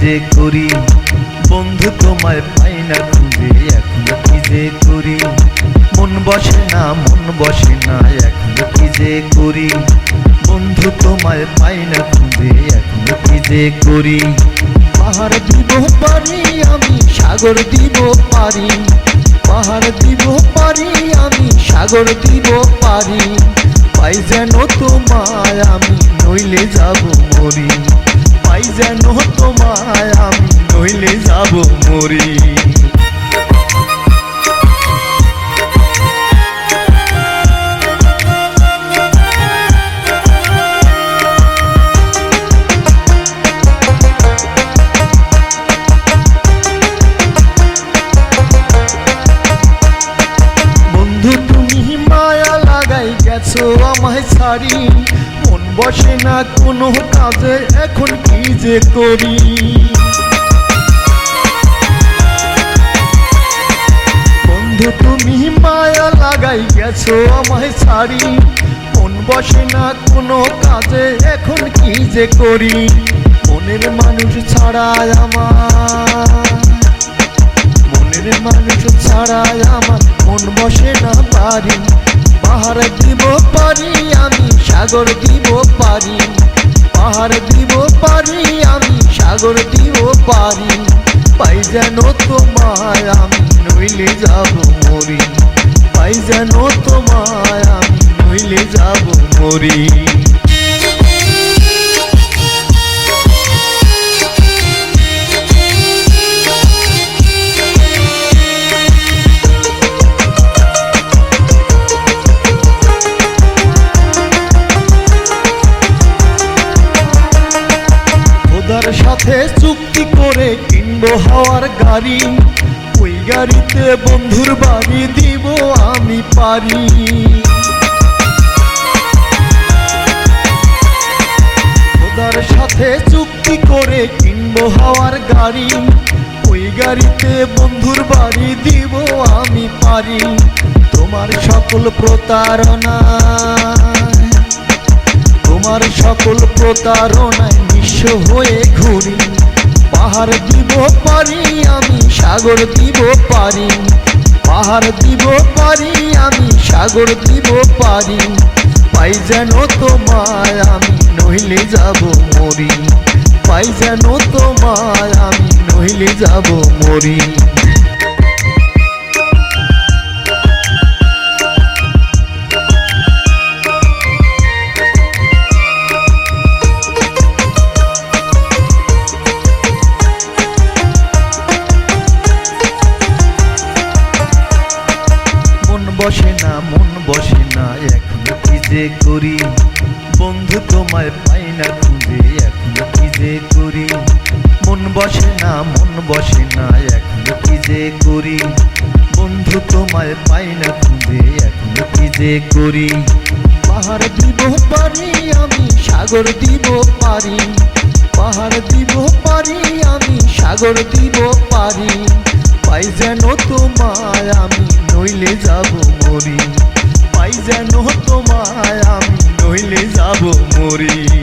যে করি বন্ধু তোমায় পাই না খুঁজে, এখন কি যে করি মন বসে না, মন বসে না, এখন কি যে করি বন্ধু তোমায় পাই না খুঁজে, এখন কি যে করি। পাহাড় দিব পারি আমি, সাগর দিব পারি, পাহাড় দিব পারি আমি, সাগর দিব পারি, পাই যেন তোমায় আমি, নইলে যাব মরি, পাই যেন তোমায় আমি, নইলে যাব মরি। গেছো আমায় ছাড়ি, মন বসে না কোনো কাজে, এখন কি যে করি। বন্ধু তুমি মায়া লাগাই গেছো আমায় ছাড়ি, মন বসে না কোনো কাজে, এখন কি যে করি। মনের মানুষ ছাড়াই আমার, মনের মানুষ ছাড়াই আমার, মন বসে না পারি। পাহাড় দিব পারি আমি, সাগর দিব পারি, পাহাড় দিব পারি আমি, সাগর দিব পারি, পাই যেন তোমায় আমি, নইলে যাব মরি, পাই যেন তোমায় আমি, নইলে যাব মরি। সাথে চুক্তি করে কিনবো হাওয়ার গাড়ি, ওই গাড়িতে বন্ধুর বাড়ি দিব আমি পারি। খোদার সাথে চুক্তি করে কিনবো হাওয়ার গাড়ি, ওই গাড়িতে বন্ধুর বাড়ি দিব আমি পারি। তোমার সকল প্রতারণা, তোমার সকল প্রতারণায় নিঃস্ব হয়ে ঘুরি। পাহাড় দিব পারি আমি, সাগর দিব পারি, পাহাড় দিব পারি আমি, সাগর দিব পারি, পাই যেন তোমায় আমি, নইলে যাব মরি, পাই যেন তোমায় আমি, নইলে যাব মরি। বসে না, মন বসে না, এখন কি যে করি বন্ধু তোমায় পাই না খুঁজে, এখন কি যে করি মন বসে না, মন বসে না, এখন কি যে করি বন্ধু তোমায় পাই না খুঁজে, এখন কি যে করি। পাহাড় দিব পারি আমি, সাগর দিব পারি, পাহাড় দিব পারি আমি, সাগর দিব পারি, পাই যেন তোমায় আমি, নইলে যাব মরি, পাই যেন তোমায় আমি, নইলে যাব মরি।